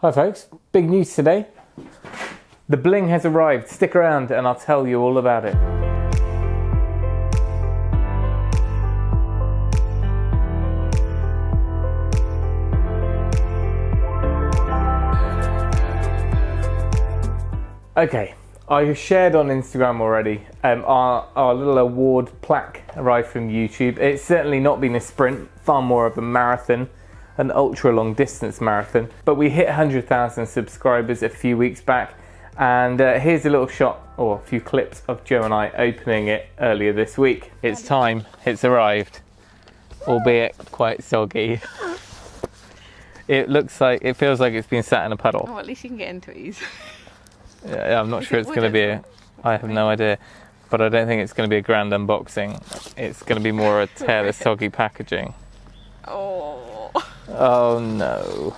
Hi folks, big news today. The bling has arrived. Stick around and I'll tell you all about it. Okay, I shared on Instagram already our little award plaque arrived from YouTube. It's certainly not been a sprint, far more of a marathon, an ultra long distance marathon. But we hit 100,000 subscribers a few weeks back, and here's a little shot or a few clips of Joe and I opening it earlier this week. It's time, it's arrived, albeit quite soggy. It feels like it's been sat in a puddle. Oh, at least you can get into it. Yeah, I'm not sure it's going to be I have no idea, but I don't think it's going to be a grand unboxing. It's going to be more a tear the soggy packaging. Oh no.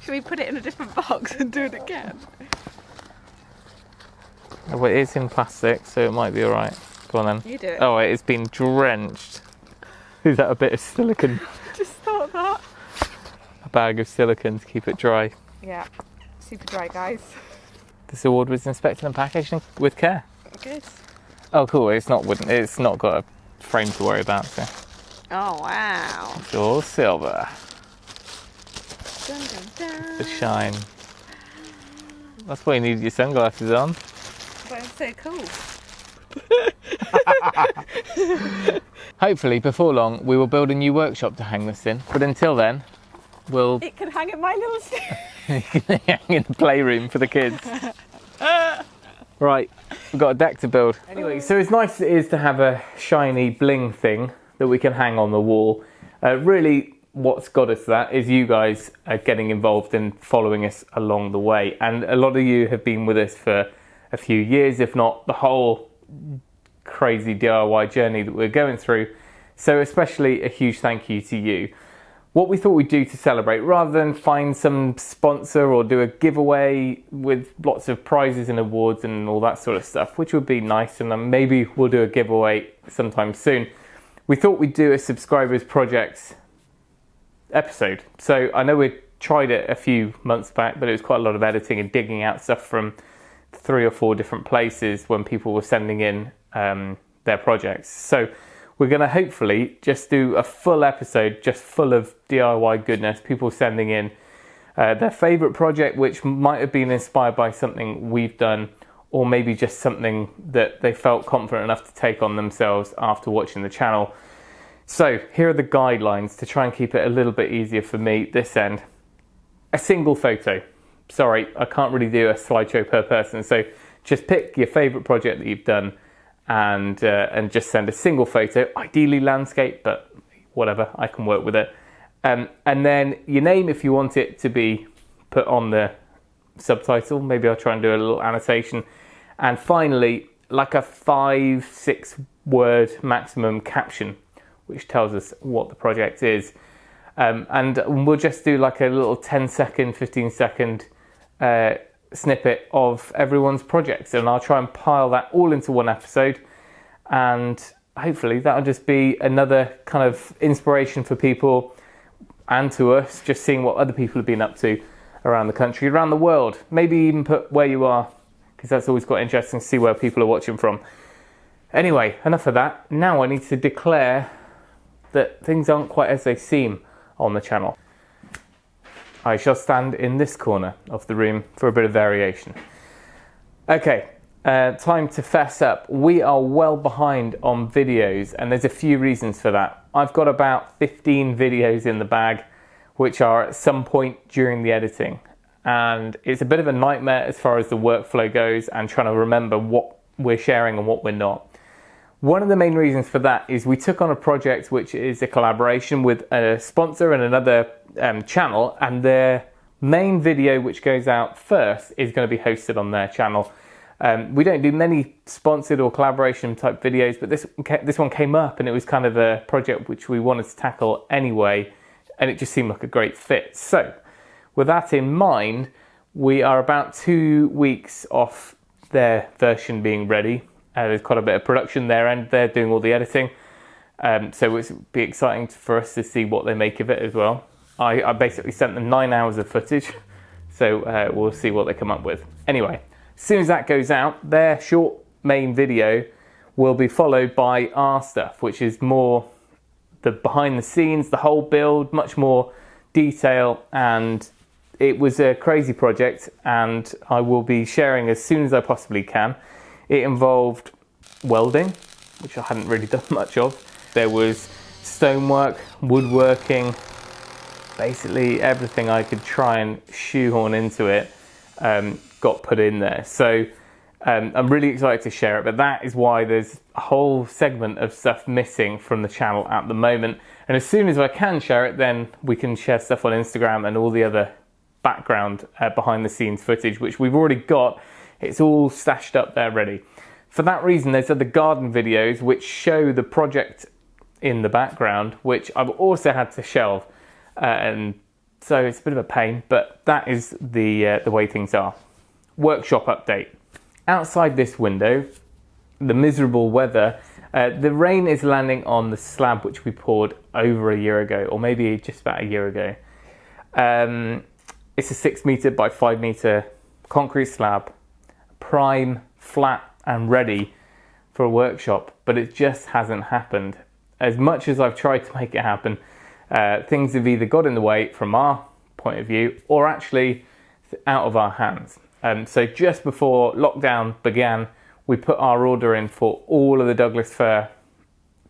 Should we put it in a different box and do it again? Well, it is in plastic, so it might be alright. Go on then. You do it. Oh, it's been drenched. Is that a bit of silicone? Just thought that. A bag of silicone to keep it dry. Yeah, super dry, guys. This award was inspected and packaged with care. Good. Oh, cool. It's not wooden. It's not got a frame to worry about. So. Oh, wow. It's all silver. Dun, dun, dun. The shine. That's why you need your sunglasses on. But it's so cool. Hopefully, before long, we will build a new workshop to hang this in. But until then, It can hang in my little studio. hang in the playroom for the kids. Right, we've got a deck to build. Anyway, so as nice as it is to have a shiny bling thing that we can hang on the wall, really what's got us that is you guys getting involved and following us along the way. And a lot of you have been with us for a few years, if not the whole crazy DIY journey that we're going through. So especially a huge thank you to you. What we thought we'd do to celebrate, rather than find some sponsor or do a giveaway with lots of prizes and awards and all that sort of stuff, which would be nice, and then maybe we'll do a giveaway sometime soon, we thought we'd do a subscribers projects episode. So I know we tried it a few months back, but it was quite a lot of editing and digging out stuff from 3 or 4 different places when people were sending in their projects. So we're going to hopefully just do a full episode just full of DIY goodness, people sending in their favourite project, which might have been inspired by something we've done, or maybe just something that they felt confident enough to take on themselves after watching the channel. So here are the guidelines to try and keep it a little bit easier for me this end. A single photo. Sorry, I can't really do a slideshow per person, so just pick your favourite project that you've done and just send a single photo, ideally landscape, but whatever, I can work with it. And then your name if you want it to be put on the subtitle. Maybe I'll try and do a little annotation. And finally, like a 5-6 word maximum caption, which tells us what the project is. And we'll just do like a little 10-second, 15-second snippet of everyone's projects, and I'll try and pile that all into one episode, and hopefully that'll just be another kind of inspiration for people and to us, just seeing what other people have been up to around the country, around the world. Maybe even put where you are, because that's always quite interesting to see where people are watching from. Anyway, enough of that. Now I need to declare that things aren't quite as they seem on the channel. I shall stand in this corner of the room for a bit of variation. Okay, time to fess up. We are well behind on videos, and there's a few reasons for that. I've got about 15 videos in the bag, which are at some point during the editing. And it's a bit of a nightmare as far as the workflow goes and trying to remember what we're sharing and what we're not. One of the main reasons for that is we took on a project which is a collaboration with a sponsor and another channel, and their main video, which goes out first, is going to be hosted on their channel. We don't do many sponsored or collaboration type videos, but this one came up, and it was kind of a project which we wanted to tackle anyway, and it just seemed like a great fit. So with that in mind, we are about 2 weeks off their version being ready. There's quite a bit of production there, and they're doing all the editing. So it'll be exciting for us to see what they make of it as well. I basically sent them 9 hours of footage, so we'll see what they come up with. Anyway, as soon as that goes out, their short main video will be followed by our stuff, which is more the behind the scenes, the whole build, much more detail, and it was a crazy project, and I will be sharing as soon as I possibly can. It involved welding, which I hadn't really done much of. There was stonework, woodworking, basically everything I could try and shoehorn into it got put in there. So I'm really excited to share it, but that is why there's a whole segment of stuff missing from the channel at the moment. And as soon as I can share it, then we can share stuff on Instagram and all the other background behind the scenes footage, which we've already got. It's all stashed up there ready. For that reason, there's other garden videos which show the project in the background, which I've also had to shelve. And so it's a bit of a pain, but that is the way things are. Workshop update. Outside this window, the miserable weather, the rain is landing on the slab which we poured over a year ago, or maybe just about a year ago. It's a 6 metre by 5 metre concrete slab, prime, flat and ready for a workshop, but it just hasn't happened. As much as I've tried to make it happen, things have either got in the way from our point of view or actually out of our hands. So just before lockdown began, we put our order in for all of the Douglas fir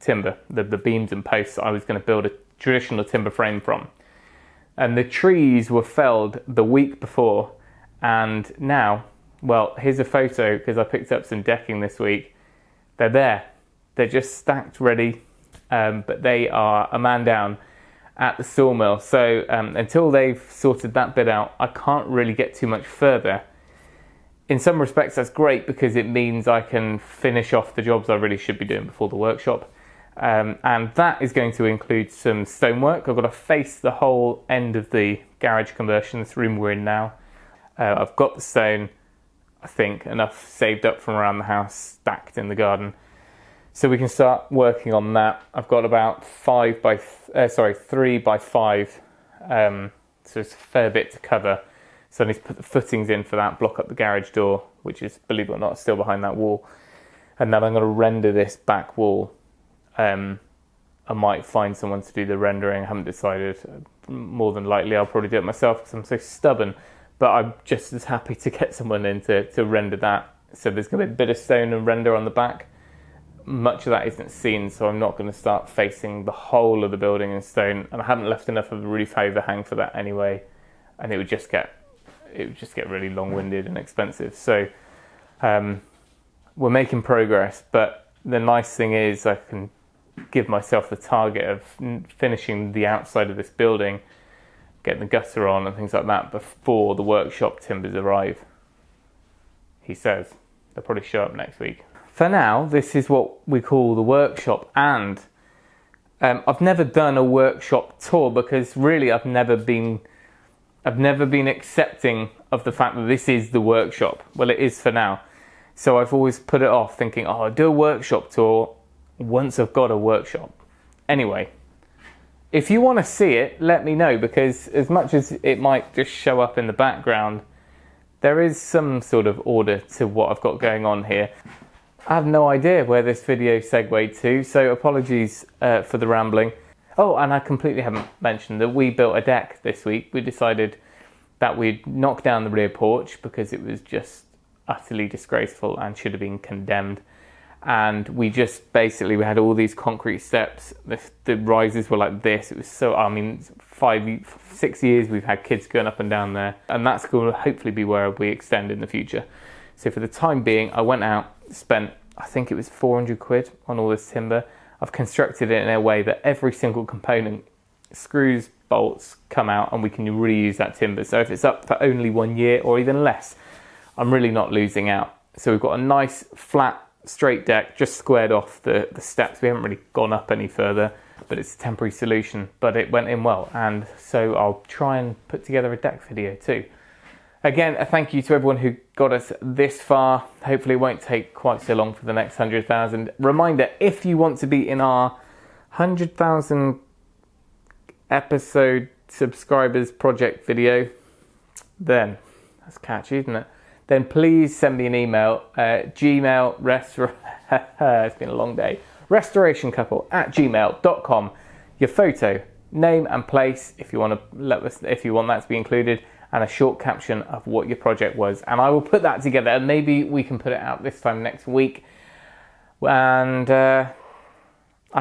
timber, the beams and posts I was going to build a traditional timber frame from. And the trees were felled the week before, and now, well, here's a photo because I picked up some decking this week. They're there. They're just stacked ready, but they are a man down at the sawmill. So until they've sorted that bit out, I can't really get too much further. In some respects, that's great because it means I can finish off the jobs I really should be doing before the workshop. And that is going to include some stonework. I've got to face the whole end of the garage conversion, this room we're in now. I've got the stone, I think, enough saved up from around the house, stacked in the garden. So we can start working on that. I've got about 3 by 5, so it's a fair bit to cover. So I need to put the footings in for that, block up the garage door, which is, believe it or not, still behind that wall. And then I'm going to render this back wall. I might find someone to do the rendering. I haven't decided. More than likely, I'll probably do it myself because I'm so stubborn. But I'm just as happy to get someone in to render that. So there's going to be a bit of stone and render on the back. Much of that isn't seen, so I'm not going to start facing the whole of the building in stone. And I haven't left enough of the roof overhang for that anyway. And it would just get really long-winded and expensive. So we're making progress, but the nice thing is I can give myself the target of finishing the outside of this building, getting the gutter on and things like that before the workshop timbers arrive. He says they'll probably show up next week. For now, this is what we call the workshop, and I've never done a workshop tour because really I've never been accepting of the fact that this is the workshop. Well, it is for now. So I've always put it off thinking, oh, I'll do a workshop tour once I've got a workshop. Anyway, if you want to see it, let me know, because as much as it might just show up in the background, there is some sort of order to what I've got going on here. I have no idea where this video segued to, so apologies for the rambling. Oh, and I completely haven't mentioned that we built a deck this week. We decided that we'd knock down the rear porch because it was just utterly disgraceful and should have been condemned. And we just basically, we had all these concrete steps. The rises were like this. It was so, 6 years we've had kids going up and down there. And that's going to hopefully be where we extend in the future. So for the time being, I went out, spent, I think it was 400 quid on all this timber. I've constructed it in a way that every single component, screws, bolts, come out and we can reuse that timber. So if it's up for only 1 year or even less, I'm really not losing out. So we've got a nice flat straight deck just squared off the steps. We haven't really gone up any further, but it's a temporary solution, but it went in well. And so I'll try and put together a deck video too. Again, a thank you to everyone who got us this far. Hopefully it won't take quite so long for the next 100,000. Reminder, if you want to be in our 100,000 episode subscribers project video, then that's catchy, isn't it? Then please send me an email. Gmail it's been a long day. RestorationCouple@gmail.com. Your photo, name and place if you want that to be included, and a short caption of what your project was. And I will put that together, and maybe we can put it out this time next week. And I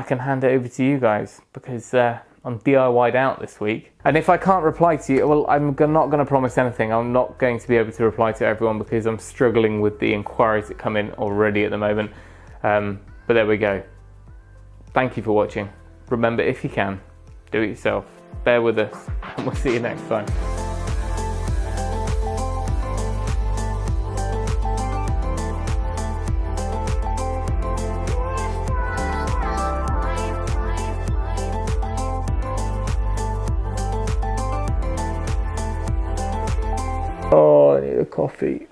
can hand it over to you guys, because I'm DIY'd out this week. And if I can't reply to you, well, I'm not going to promise anything. I'm not going to be able to reply to everyone because I'm struggling with the inquiries that come in already at the moment. But there we go. Thank you for watching. Remember, if you can, do it yourself. Bear with us, and we'll see you next time. Oh, I need a coffee.